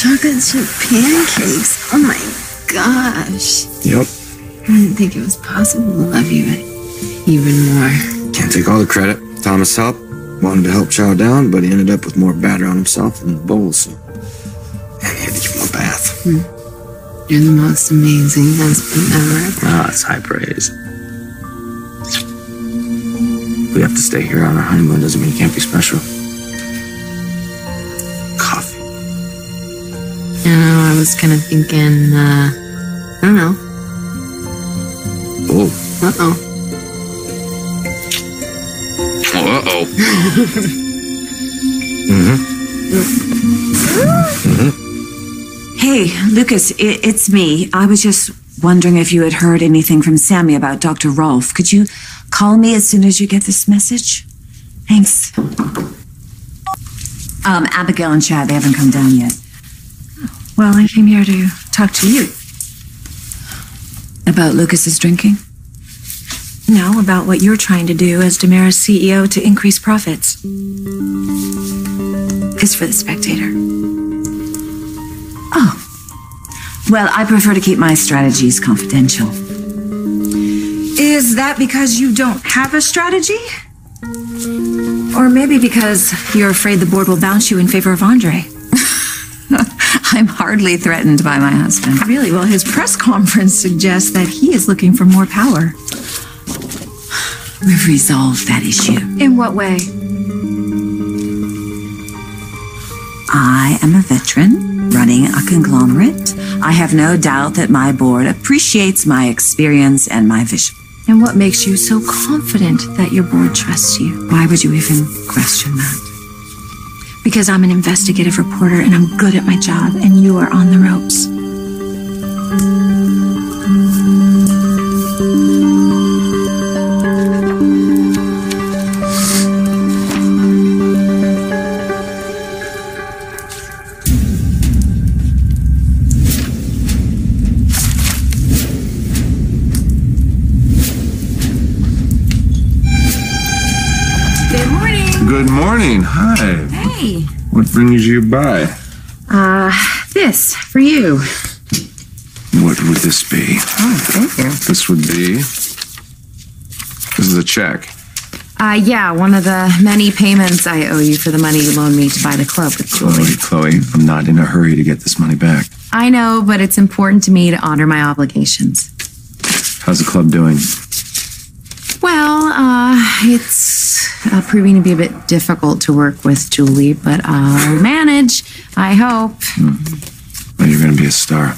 chocolate chip pancakes. Oh my gosh. Yep. I didn't think it was possible to love you even more. Can't take all the credit. Thomas helped. Wanted to help Chow down, but he ended up with more batter on himself than the bowl, so... And he had to give him a bath. You're the most amazing husband ever. Ah, it's high praise. We have to stay here on our honeymoon doesn't mean you can't be special. Coffee. I was kind of thinking, I don't know. Oh. Uh-oh. Uh-oh. Hey, Lucas, it's me. I was just wondering if you had heard anything from Sammy about Dr. Rolfe. Could you call me as soon as you get this message? Thanks. Abigail and Chad, they haven't come down yet. Well, I came here to talk to you. About Lucas's drinking? No, about what you're trying to do as Demara's CEO to increase profits. It's for the Spectator. Oh. Well, I prefer to keep my strategies confidential. Is that because you don't have a strategy? Or maybe because you're afraid the board will bounce you in favor of Andre? I'm hardly threatened by my husband. Really? Well, his press conference suggests that he is looking for more power. We've resolved that issue. In what way? I am a veteran running a conglomerate. I have no doubt that my board appreciates my experience and my vision. And what makes you so confident that your board trusts you? Why would you even question that? Because I'm an investigative reporter and I'm good at my job, and you are on the ropes. Good morning. Hi. Hey. What brings you by? This for you. What would this be? Oh, thank you. This would be... This is a check. Yeah, one of the many payments I owe you for the money you loaned me to buy the club with Julie. Chloe, I'm not in a hurry to get this money back. I know, but it's important to me to honor my obligations. How's the club doing? Well, it's proving to be a bit difficult to work with Julie, but I'll manage, I hope. Well, you're going to be a star.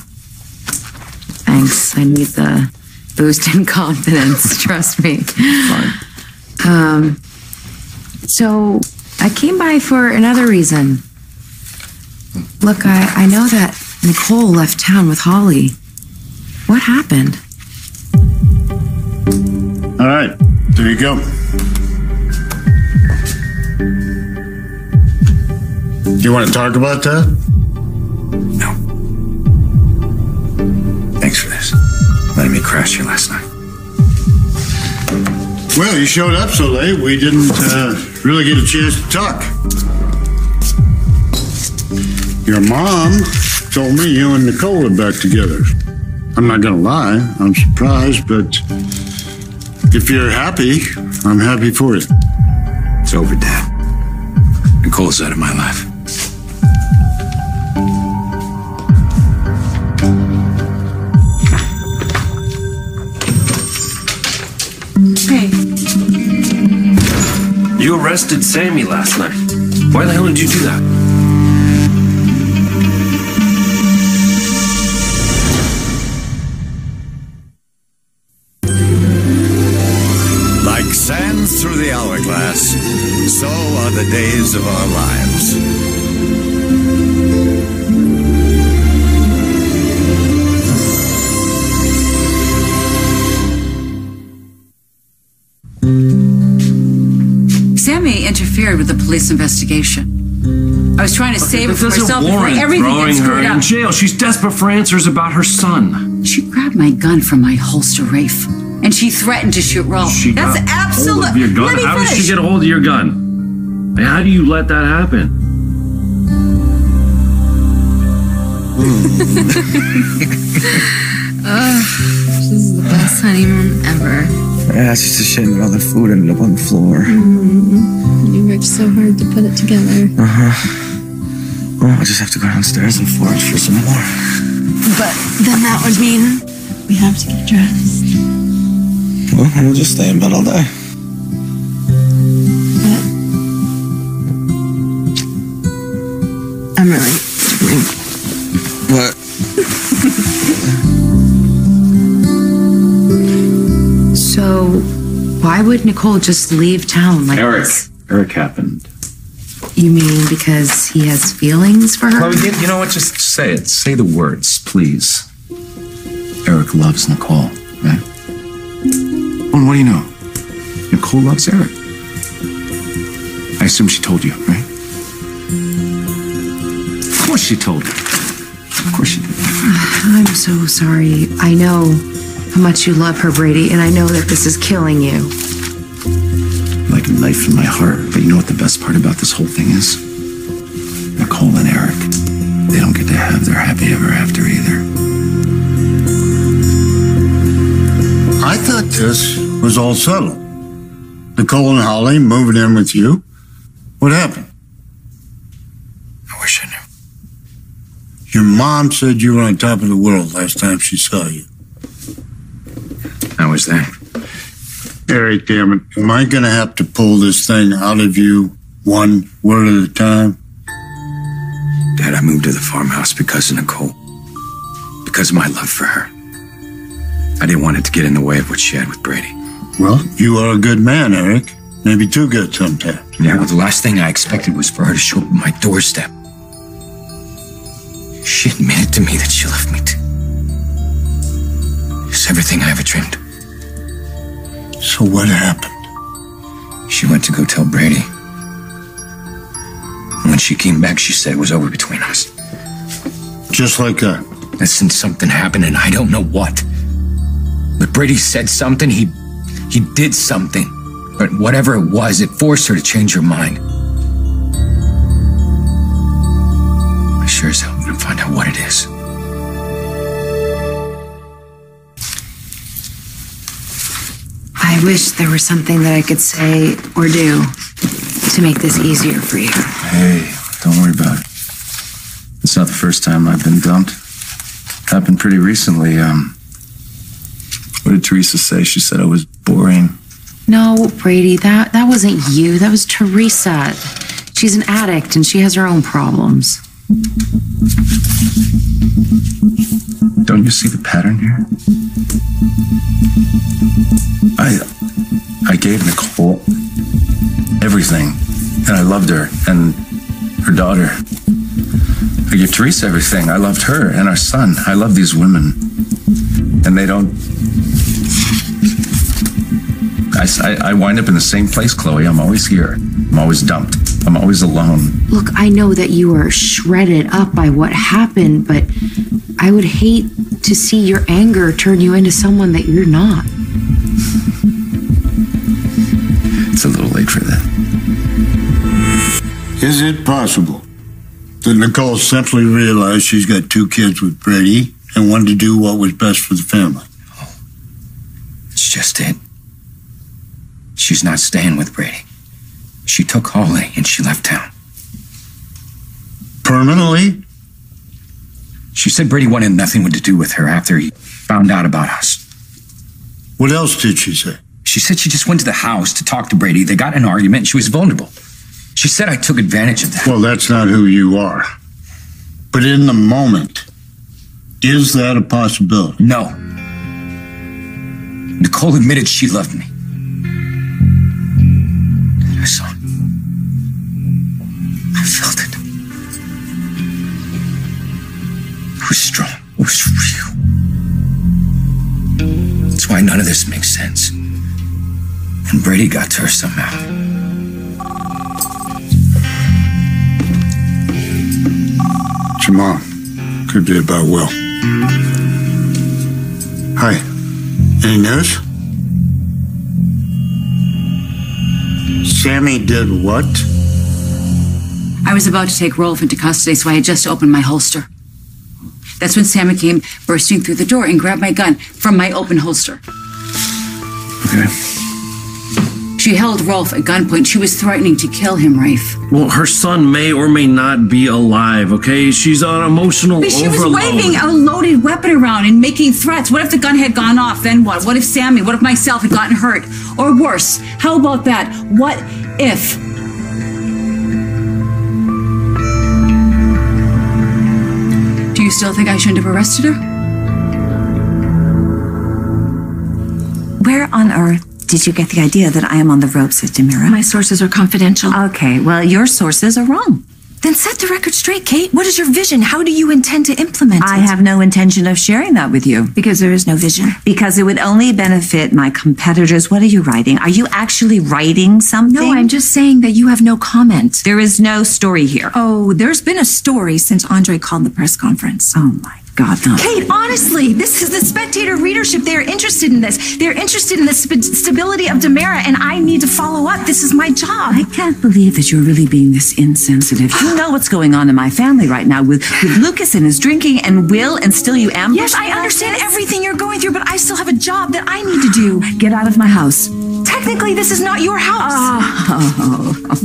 Thanks. I need the boost in confidence, trust me. Fine. So I came by for another reason. Look, I know that Nicole left town with Holly. What happened? All right, there you go. You want to talk about that? No. Thanks for this. Letting me crash here last night. Well, you showed up so late, we didn't really get a chance to talk. Your mom told me you and Nicole are back together. I'm not gonna lie, I'm surprised, but if you're happy, I'm happy for you. It's over, Dad. Nicole's out of my life. Hey. You arrested Sammy last night. Why the hell did you do that? Like sands through the hourglass, so are the days of our lives. Sammy interfered with the police investigation. I was trying to save her from herself before everything throwing gets her screwed in up. jail. She's desperate for answers about her son. She grabbed my gun from my holster, Rafe, and she threatened to shoot Rolfe. That's absolute. Hold of your gun. Let me How did finish. she get a hold of your gun? How do you let that happen? This is the best honeymoon ever. Yeah, it's just a shame that all the food ended up on the floor. You worked so hard to put it together. Well, I just have to go downstairs and forage for some more. But then that would mean we have to get dressed. Well, we'll just stay in bed all day. I'm really What? So, why would Nicole just leave town like this? Eric happened. You mean because he has feelings for her? Chloe, you know what? Just say it. Say the words, please. Eric loves Nicole, right? Well, what do you know? Nicole loves Eric. I assume she told you, right? Of course she told you. Of course she did. I'm so sorry. I know how much you love her, Brady, and I know that this is killing you. Like a knife in my heart. But you know what the best part about this whole thing is? Nicole and Eric, they don't get to have their happy ever after either. I thought this was all settled. Nicole and Holly moving in with you. What happened? I wish I knew. Your mom said you were on top of the world last time she saw you. How was that? Eric, damn it. Am I going to have to pull this thing out of you one word at a time? Dad, I moved to the farmhouse because of Nicole. Because of my love for her. I didn't want it to get in the way of what she had with Brady. Well, you are a good man, Eric. Maybe too good sometimes. Yeah, the last thing I expected was for her to show up at my doorstep. She admitted to me that she left me too. It's everything I ever dreamed. So what happened? She went to go tell Brady. And when she came back, she said it was over between us. Just like that? And since something happened, and I don't know what. But Brady said something, he did something. But whatever it was, it forced her to change her mind. I sure as hell gonna find out what it is. I wish there was something that I could say or do to make this easier for you. Hey, don't worry about it. It's not the first time I've been dumped. Happened pretty recently. What did Teresa say? She said I was boring. No, Brady, that wasn't you. That was Teresa. She's an addict and she has her own problems. Don't you see the pattern here? I gave Nicole everything, and I loved her and her daughter. I gave Teresa everything. I loved her and our son. I love these women, and they don't. I wind up in the same place, Chloe. I'm always here. I'm always dumped. I'm always alone. Look, I know that you are shredded up by what happened, but I would hate to see your anger turn you into someone that you're not. It's a little late for that. Is it possible that Nicole simply realized she's got 2 kids with Brady and wanted to do what was best for the family? Oh, it's just it. She's not staying with Brady. She took Holly and she left town. Permanently? She said Brady wanted nothing to do with her after he found out about us. What else did she say? She said she just went to the house to talk to Brady. They got in an argument and she was vulnerable. She said I took advantage of that. Well, that's not who you are. But in the moment, is that a possibility? No. Nicole admitted she loved me. I saw it. I felt it. It was strong. It was real. That's why none of this makes sense. And Brady got to her somehow. It's your mom. Could be about Will. Hi. Any news? Sammy did what? I was about to take Rolf into custody, so I had just opened my holster. That's when Sammy came bursting through the door and grabbed my gun from my open holster. Okay. She held Rolf at gunpoint. She was threatening to kill him, Rafe. Well, her son may or may not be alive, okay? She's on emotional But she was overload. waving a loaded weapon around and making threats. What if the gun had gone off? Then what? What if Sammy, what if myself had gotten hurt? Or worse, how about that? What if? Do you still think I shouldn't have arrested her? Where on earth did you get the idea that I am on the ropes at Demira? My sources are confidential. Okay, well, your sources are wrong. Then set the record straight, Kate. What is your vision? How do you intend to implement it? I have no intention of sharing that with you. Because there is no vision. Because it would only benefit my competitors. What are you writing? Are you actually writing something? No, I'm just saying that you have no comment. There is no story here. Oh, there's been a story since Andre called the press conference. Oh my God, no. Kate, honestly, this is the Spectator readership. They're interested in this. They're interested in the stability of Demira, and I need to follow up. This is my job. I can't believe that you're really being this insensitive. You know what's going on in my family right now with Lucas and his drinking and Will, and still you ambush. Yes, I understand everything you're going through, but I still have a job that I need to do. Get out of my house. Technically, this is not your house.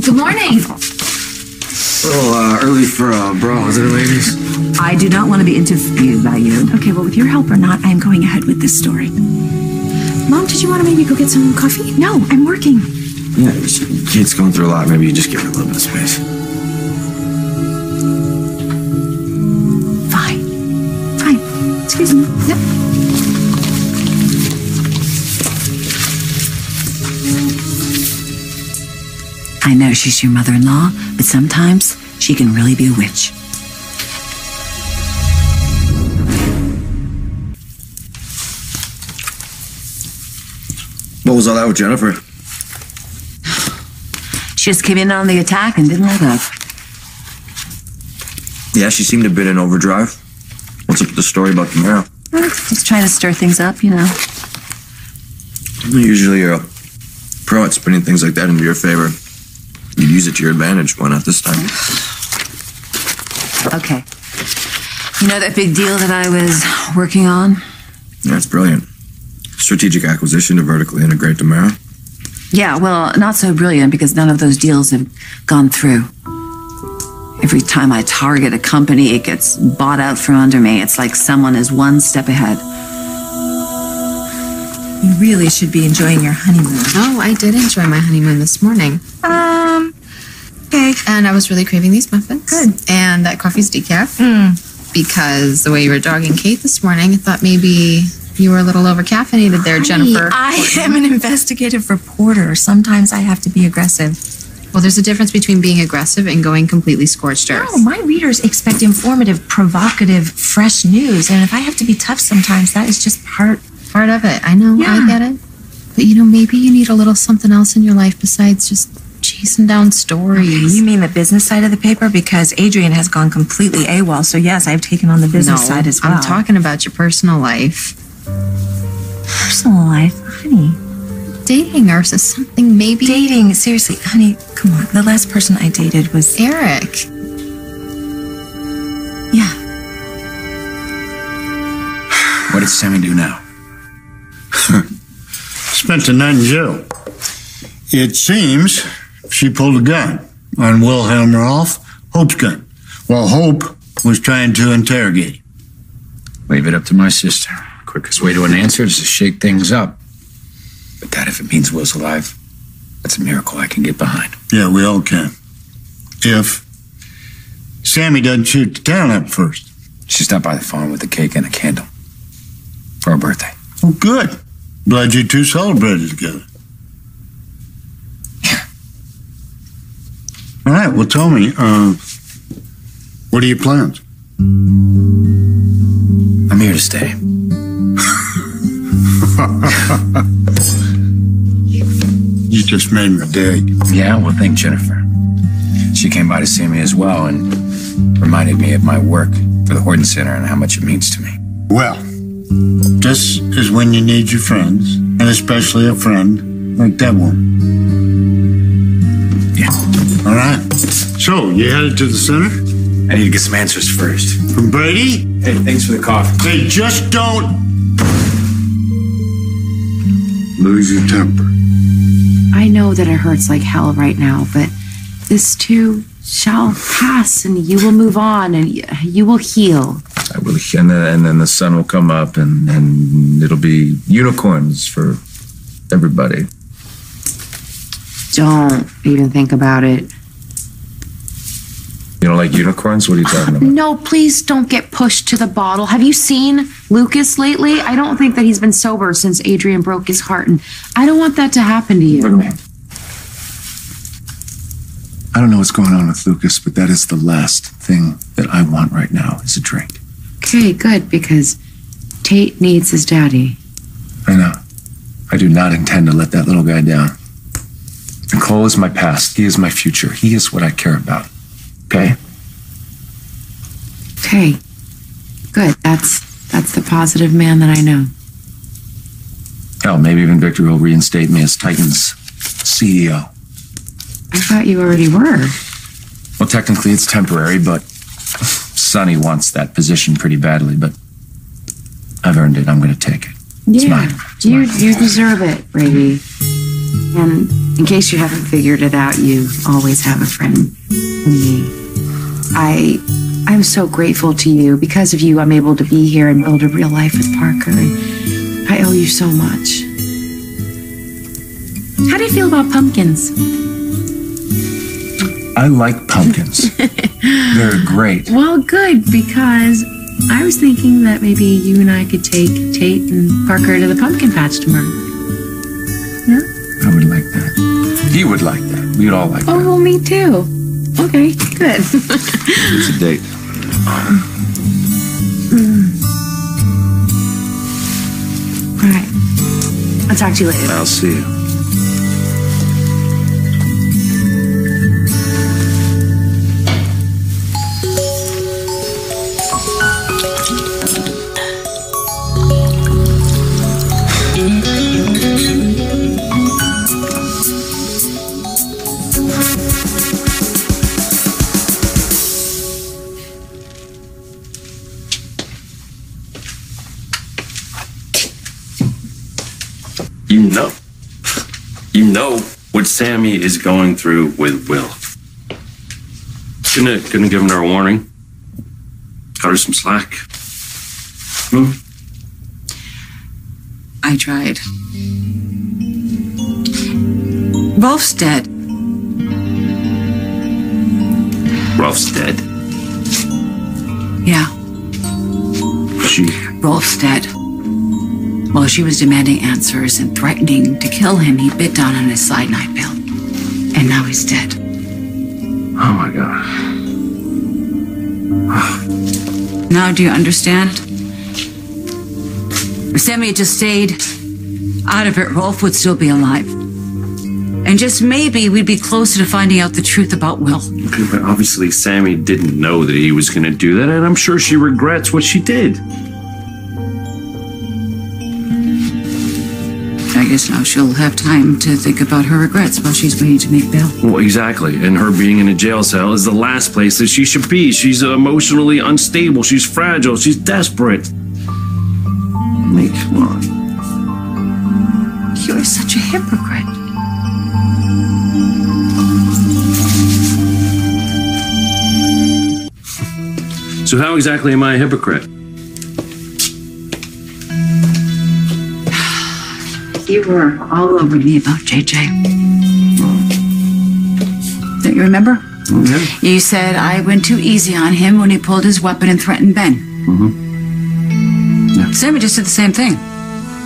Good morning. A little early for bra, isn't it, ladies? I do not want to be interviewed by you. Okay, well, with your help or not, I'm going ahead with this story. Mom, did you want to maybe go get some coffee? No, I'm working. Yeah, Kate's going through a lot. Maybe you just give her a little bit of space. Fine. Excuse me. Yep. I know she's your mother-in-law, but sometimes she can really be a witch. What was all that with Jennifer? She just came in on the attack and didn't let up. Yeah, she seemed a bit in overdrive. What's up with the story about Demira? Just trying to stir things up, you know. Usually you're a pro at spinning things like that into your favor. You use it to your advantage. Why not this time? Okay. You know that big deal that I was working on? Yeah, it's brilliant. Strategic acquisition to vertically integrate Demira. Yeah, well, not so brilliant because none of those deals have gone through. Every time I target a company, it gets bought out from under me. It's like someone is one step ahead. You really should be enjoying your honeymoon. Oh, I did enjoy my honeymoon this morning. Okay. And I was really craving these muffins. Good. And that coffee's decaf. Because the way you were dogging Kate this morning, I thought maybe you were a little over-caffeinated there, Jennifer. I am an investigative reporter. Sometimes I have to be aggressive. Well, there's a difference between being aggressive and going completely scorched earth. No, my readers expect informative, provocative, fresh news. And if I have to be tough sometimes, that is just part of it. I know, Yeah. I get it. But maybe you need a little something else in your life besides just chasing down stories. You mean the business side of the paper? Because Adrian has gone completely AWOL. So yes, I've taken on the business side as well. I'm talking about your personal life. Personal life, honey. Dating or something, maybe. Dating, seriously, honey, come on. The last person I dated was Eric. Yeah. What did Sammy do now? Spent the night in jail. It seems she pulled a gun on Wilhelm Rolf, Hope's gun, while Hope was trying to interrogate him. Leave it up to my sister. Quickest way to an answer is to shake things up. But that, if it means Will's alive, that's a miracle I can get behind. Yeah, we all can. If Sammy doesn't shoot the town up first. She stopped by the farm with a cake and a candle. For her birthday. Oh, good. Glad you two celebrated together. Yeah. All right, well, tell me, what are your plans? I'm here to stay. You just made my day. Yeah, well, thank Jennifer. She came by to see me as well and reminded me of my work for the Horton Center and how much it means to me. Well, this is when you need your friends, and especially a friend like that one. Yeah. All right. So, you headed to the center? I need to get some answers first. From Brady? Hey, thanks for the coffee. They just don't lose your temper. I know that it hurts like hell right now, but this too shall pass, and you will move on, and you will heal. I will, and then the sun will come up, and it'll be unicorns for everybody. Don't even think about it. You don't like unicorns? What are you talking about? No, please don't get pushed to the bottle. Have you seen Lucas lately? I don't think that he's been sober since Adrian broke his heart, and I don't want that to happen to you. I don't know what's going on with Lucas, but that is the last thing that I want right now is a drink. Okay, good, because Tate needs his daddy. I know. I do not intend to let that little guy down. Nicole is my past. He is my future. He is what I care about. Okay? Okay, good. That's the positive man that I know. Hell, maybe even Victor will reinstate me as Titan's CEO. I thought you already were. Well, technically it's temporary, but Sonny wants that position pretty badly, but I've earned it. I'm going to take it. It's mine. You deserve it, Brady. And in case you haven't figured it out, you always have a friend in me. I'm so grateful to you. Because of you, I'm able to be here and build a real life with Parker. And I owe you so much. How do you feel about pumpkins? I like pumpkins. They're great. Well, good, because I was thinking that maybe you and I could take Tate and Parker to the pumpkin patch tomorrow. Yeah? I would like that. He would like that. We'd all like that. Oh, well, me too. Okay, good. It's a date. All right. I'll talk to you later. I'll see you. You know what Sammy is going through with Will. Couldn't have given her a warning. Cut her some slack. I tried. Rolf's dead. Rolf's dead. Yeah, She. Rolf's dead. While she was demanding answers and threatening to kill him, he bit down on his cyanide pill. And now he's dead. Oh my God. Now do you understand? If Sammy had just stayed out of it, Rolf would still be alive. And just maybe we'd be closer to finding out the truth about Will. Okay, but obviously Sammy didn't know that he was going to do that, and I'm sure she regrets what she did. I guess now she'll have time to think about her regrets while she's waiting to make bail. Well, exactly. And her being in a jail cell is the last place that she should be. She's emotionally unstable. She's fragile. She's desperate. Like, come on. You're such a hypocrite. So how exactly am I a hypocrite? You were all over me about JJ. Don't you remember? Yeah. You said I went too easy on him when he pulled his weapon and threatened Ben. Yeah. Sammy just did the same thing.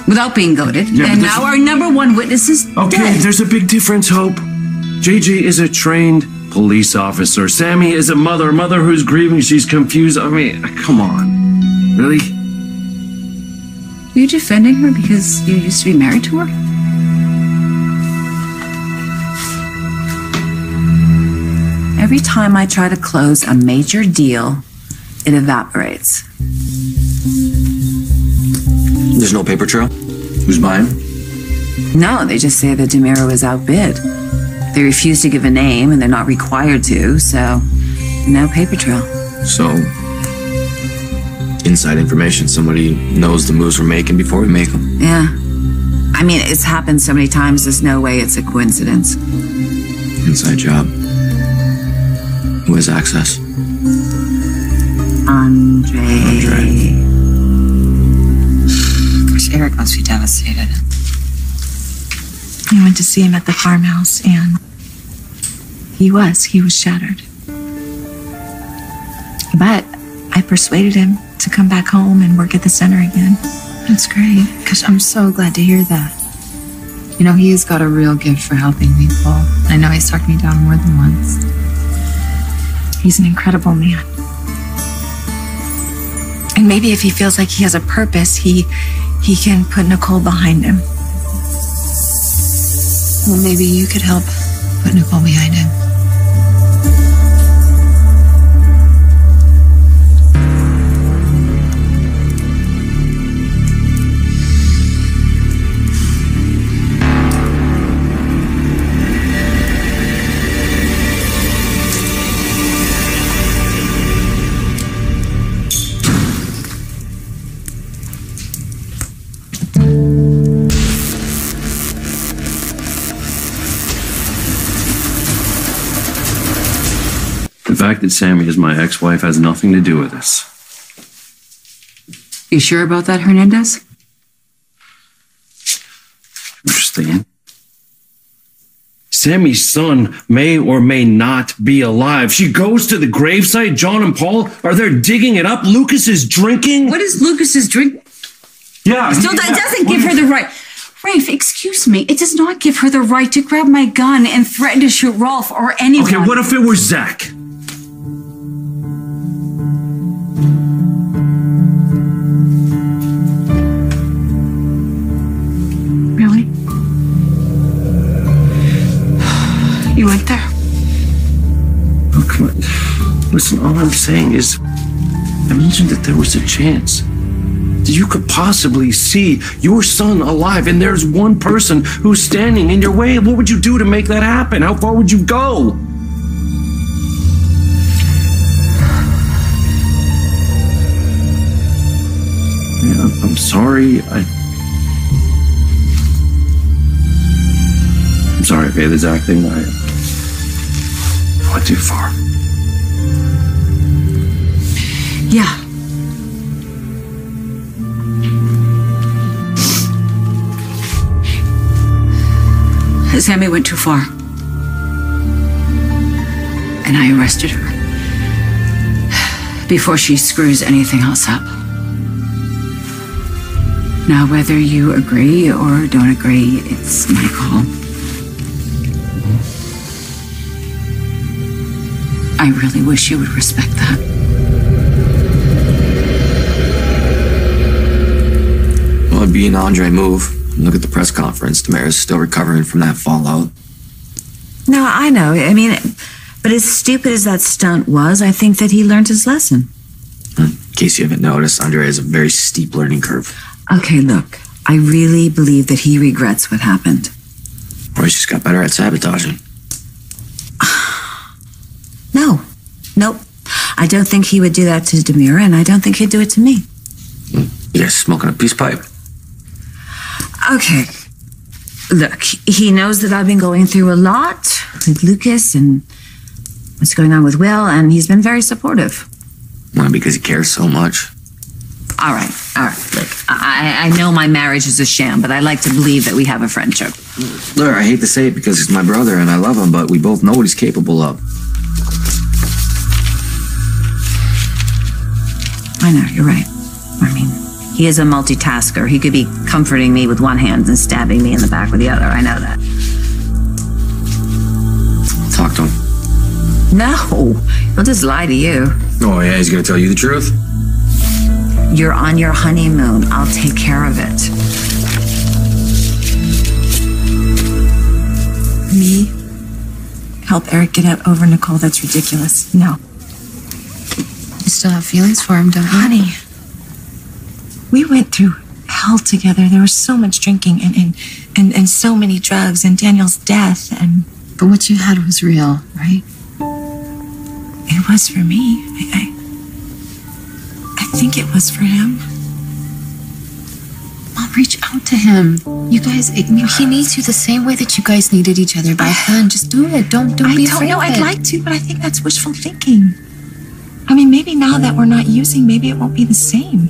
Without being goaded. Yeah, and now our number one witness is Okay, dead. there's a big difference, Hope. JJ is a trained police officer. Sammy is a mother who's grieving. She's confused. I mean, come on. Really? Are you defending her because you used to be married to her? Every time I try to close a major deal, it evaporates. There's no paper trail? Who's buying? No, they just say that DeMiro is outbid. They refuse to give a name, and they're not required to, so no paper trail. So, inside information. Somebody knows the moves we're making before we make them. Yeah. I mean, it's happened so many times, there's no way it's a coincidence. Inside job. Who has access? Andre. Gosh, Eric must be devastated. I went to see him at the farmhouse, and he was shattered. But I persuaded him to come back home and work at the center again. That's great. Gosh, I'm so glad to hear that. You know, he's got a real gift for helping people. I know he's talked me down more than once. He's an incredible man. And maybe if he feels like he has a purpose, he can put Nicole behind him. Well, maybe you could help put Nicole behind him. The fact that Sammy is my ex-wife has nothing to do with this. You sure about that, Hernandez? Understand? Sammy's son may or may not be alive. She goes to the gravesite. John and Paul are there digging it up. Lucas is drinking. What is Lucas's drink? Yeah. Still, that doesn't give her the right. Rafe, excuse me. It does not give her the right to grab my gun and threaten to shoot Rolf or anyone. Okay, what if it was Zach? Really? You went there? Oh, come on. Listen, all I'm saying is, I mentioned that there was a chance that you could possibly see your son alive, and there's one person who's standing in your way. What would you do to make that happen? How far would you go? Yeah, I'm sorry. I'm sorry, okay, the Zach thing, I went too far. Yeah. Sammy went too far. And I arrested her before she screws anything else up. Now, whether you agree or don't agree, it's my call. I really wish you would respect that. Well, it'd be an Andre move. Look at the press conference. The mayor's still recovering from that fallout. No, I know. I mean, but as stupid as that stunt was, I think that he learned his lesson. In case you haven't noticed, Andre has a very steep learning curve. Okay, look. I really believe that he regrets what happened. Or he's just got better at sabotaging. No. Nope. I don't think he would do that to Demira, and I don't think he'd do it to me. You guys smoking a peace pipe? Okay. Look, he knows that I've been going through a lot with Lucas and what's going on with Will, and he's been very supportive. Well, because he cares so much. All right. Look, I know my marriage is a sham, but I like to believe that we have a friendship. Look, I hate to say it because he's my brother and I love him, but we both know what he's capable of. I know, you're right. I mean, he is a multitasker. He could be comforting me with one hand and stabbing me in the back with the other. I know that. Talk to him. No, he'll just lie to you. Oh, yeah, he's gonna tell you the truth. You're on your honeymoon. I'll take care of it. Me? Help Eric get over Nicole? That's ridiculous. No. You still have feelings for him, don't you? Honey, we went through hell together. There was so much drinking and so many drugs and Daniel's death and... But what you had was real, right? It was for me. I think think it was for him. Mom, reach out to him. You guys, he needs you the same way that you guys needed each other back then. Just do it. Don't be afraid know. of I'd it. like to, but I think that's wishful thinking. I mean, maybe now that we're not using, maybe it won't be the same.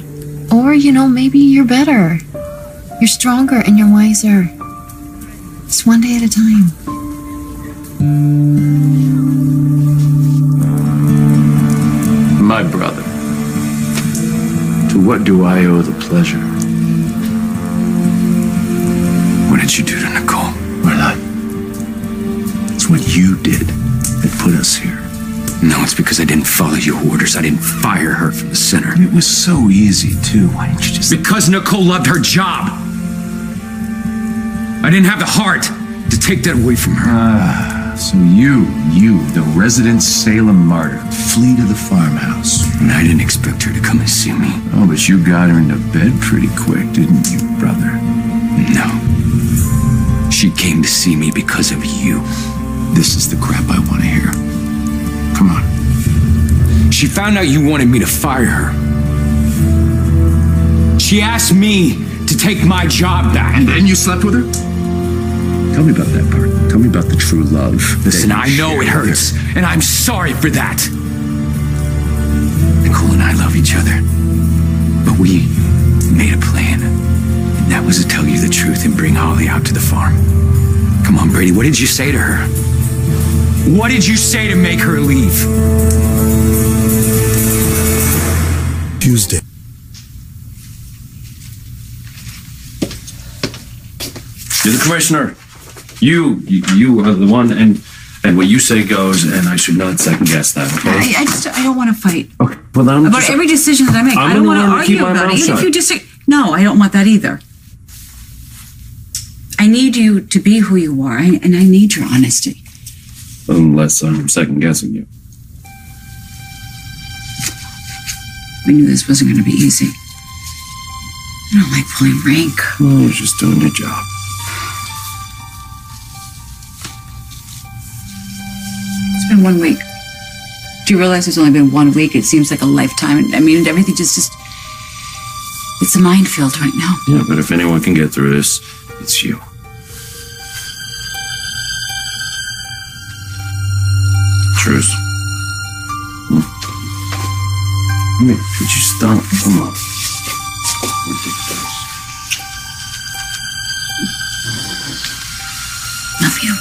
Or, maybe you're better. You're stronger and you're wiser. Just one day at a time. My brother. To what do I owe the pleasure? What did you do to Nicole? Marla, it's what you did that put us here. No, it's because I didn't follow your orders. I didn't fire her from the center. It was so easy, too. Why didn't you just... Because Nicole loved her job. I didn't have the heart to take that away from her. So you, the resident Salem martyr, flee to the farmhouse. And I didn't expect her to come and see me. Oh, but you got her into bed pretty quick, didn't you, brother? No. She came to see me because of you. This is the crap I want to hear. Come on. She found out you wanted me to fire her. She asked me to take my job back. And then you slept with her? Tell me about that part. Tell me about the true love. Listen, I know it hurts, and I'm sorry for that. Nicole and I love each other. But we made a plan. And that was to tell you the truth and bring Holly out to the farm. Come on, Brady, what did you say to her? What did you say to make her leave? Tuesday. You're the commissioner. You are the one, and what you say goes, and I should not second guess that, okay? I don't want to fight. Okay, well then about every decision that I make. I don't want to argue about it. Even if you disagree. No, I don't want that either. I need you to be who you are, and I need your honesty. Unless I'm second guessing you. I knew this wasn't going to be easy. I don't like pulling rank. Well, you're just doing your job. It's been 1 week. Do you realize it's only been 1 week? It seems like a lifetime. I mean, everything just it's a minefield right now. Yeah, but if anyone can get through this, it's you. Truce. I mean, could you stop? Come on. Ridiculous. Love you.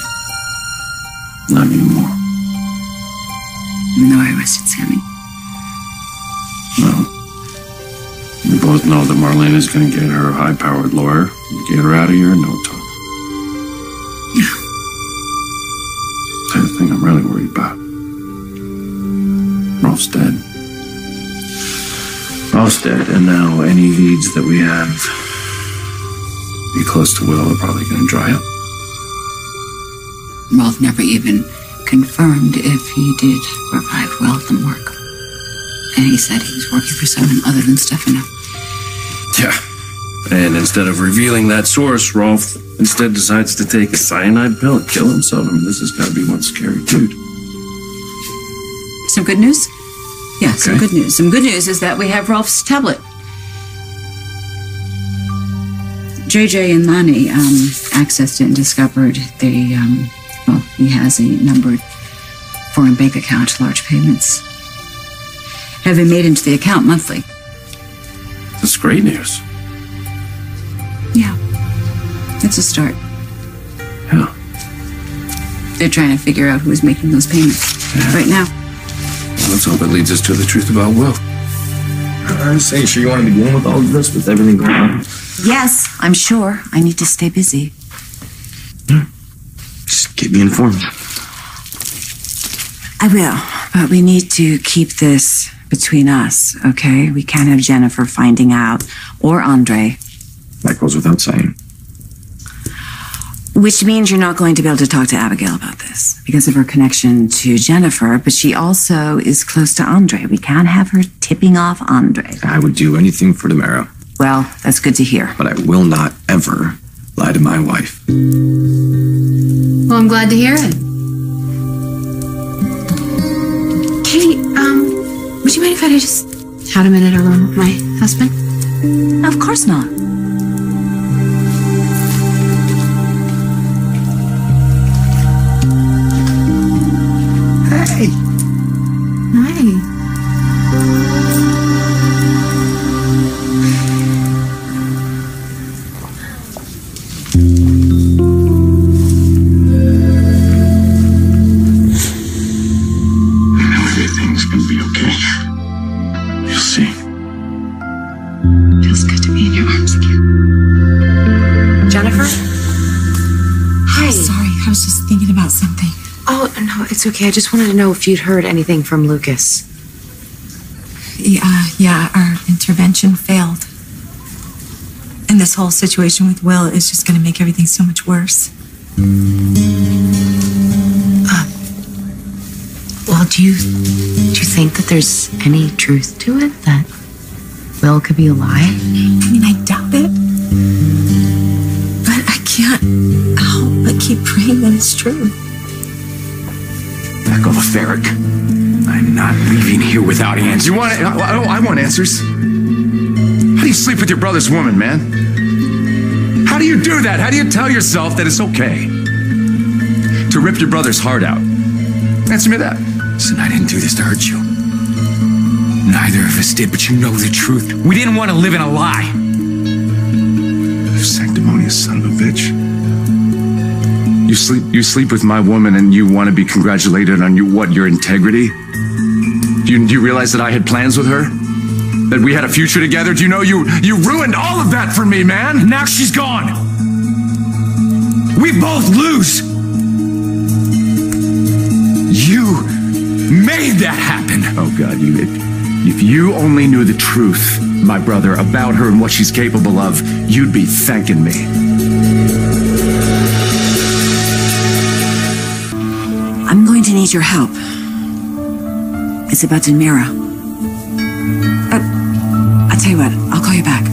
Not anymore. Even though I arrested Sammy. Well, we both know that Marlene is going to get her high-powered lawyer and get her out of here in no time. Yeah. That's the thing I'm really worried about. Rolf's dead. Rolf's dead, and now any leads that we have be close to Will are probably going to dry up. Rolf never even confirmed if he did revive Wealth and work. And he said he was working for someone other than Stefano. Yeah. And instead of revealing that source, Rolf instead decides to take a cyanide pill and kill himself. I mean, this has got to be one scary dude. Some good news? Yeah, some good news. Some good news is that we have Rolf's tablet. JJ and Lani accessed it and discovered he has a numbered foreign bank account. Large payments have been made into the account monthly. That's great news. Yeah. It's a start. Yeah. They're trying to figure out who's making those payments right now. Well, let's hope it leads us to the truth about Will. I'm saying, sure you want to be dealing with all of this with everything going on? Yes, I'm sure. I need to stay busy. Just keep me informed. I will, but we need to keep this between us, okay? We can't have Jennifer finding out, or Andre. That goes without saying. Which means you're not going to be able to talk to Abigail about this because of her connection to Jennifer, but she also is close to Andre. We can't have her tipping off Andre. I would do anything for Tamara. Well, that's good to hear. But I will not ever lie to my wife. Well, I'm glad to hear it. Katie, would you mind if I just had a minute alone with my husband? Of course not. Hey. Hi. Everything's gonna be okay. You'll see. Feels good to be in your arms again. Jennifer? Hi. Sorry, I was just thinking about something. Oh, no, it's okay. I just wanted to know if you'd heard anything from Lucas. Yeah, our intervention failed. And this whole situation with Will is just going to make everything so much worse. Well, do you think that there's any truth to it? That Will could be a lie? I mean, I doubt it. But I can't help but keep praying that it's true. Back off, Eric. I'm not leaving here without answers. You want it? I want answers. How do you sleep with your brother's woman, man? How do you do that? How do you tell yourself that it's okay to rip your brother's heart out? Answer me that. Listen, I didn't do this to hurt you. Neither of us did, but you know the truth. We didn't want to live in a lie. You sanctimonious son of a bitch. You sleep with my woman and you want to be congratulated on your integrity? Do you realize that I had plans with her? That we had a future together? Do you know you ruined all of that for me, man? And now she's gone. We both lose. You made that happen. Oh, God, if you only knew the truth, my brother, about her and what she's capable of, you'd be thanking me. I'm going to need your help. It's about Demira. I'll tell you what, I'll call you back.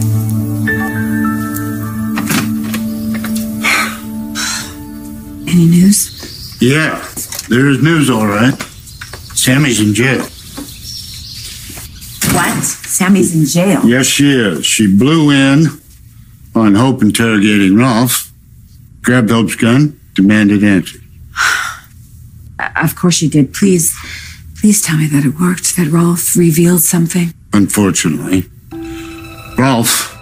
Any news? Yeah, there is news, all right. Sammy's in jail. What? Sammy's in jail? Yes, she is. She blew in on Hope interrogating Rolf, grabbed Hope's gun, demanded answers. Of course you did. Please tell me that it worked, that Rolf revealed something. Unfortunately, Rolf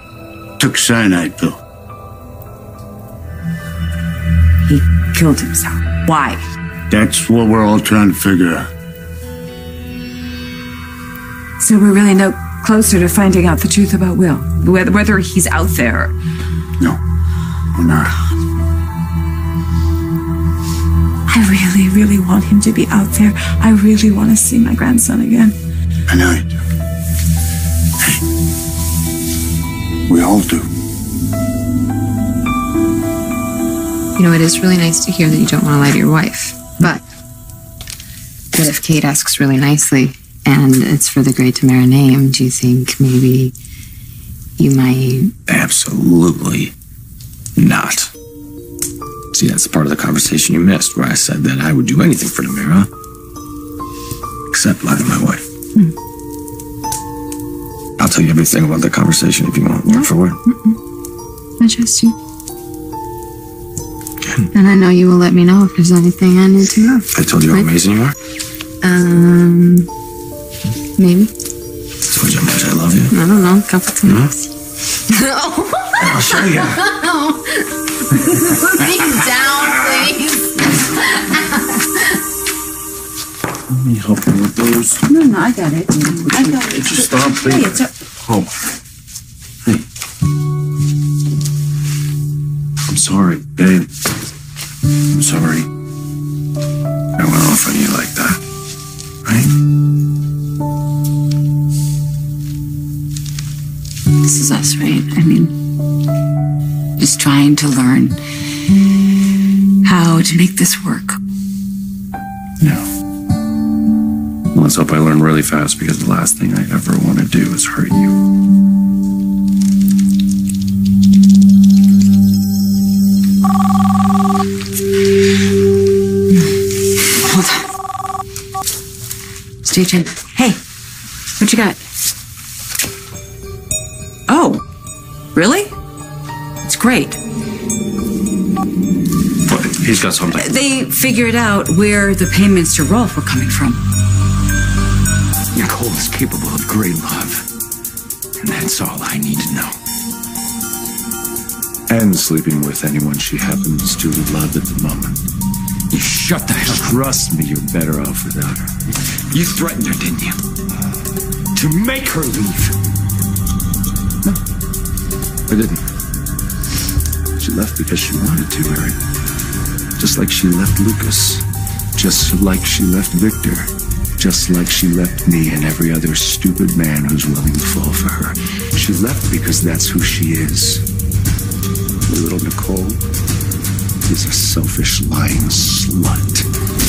took a cyanide pill. He killed himself. Why? That's what we're all trying to figure out. So we're really no closer to finding out the truth about Will, whether he's out there. No, we're not. I really, really want him to be out there. I really want to see my grandson again. I know you do. Hey, we all do. You know, it is really nice to hear that you don't want to lie to your wife. But what if Kate asks really nicely and it's for the great Demira name? Do you think maybe you might... Absolutely not. See, that's the part of the conversation you missed, where I said that I would do anything for Demira, except lie to my wife. I'll tell you everything about the conversation if you want, word for word. I trust you. And I know you will let me know if there's anything I need to know. I told you how amazing you are. Maybe. I told you how much I love you. I don't know, a couple times. I'll show you. Lean down, please. Let me help you with those. No, I got it. I got it. Just stop, please. Hey, it's Oh. Hey. I'm sorry, babe. I'm sorry. I went off on you like that. Right? This is us, right? I mean, just trying to learn how to make this work. No. Well, let's hope I learn really fast, because the last thing I ever want to do is hurt you. Hold on. Stay tuned. Hey, what you got? Really? It's great. What? He's got something. They figured out where the payments to Rolf were coming from. Nicole is capable of great love. And that's all I need to know. And sleeping with anyone she happens to love at the moment. You shut the hell up. Trust me, you're better off without her. You threatened her, didn't you? To make her leave. No, I didn't. She left because she wanted to, Eric. Just like she left Lucas. Just like she left Victor. Just like she left me and every other stupid man who's willing to fall for her. She left because that's who she is. Little Nicole is a selfish, lying slut.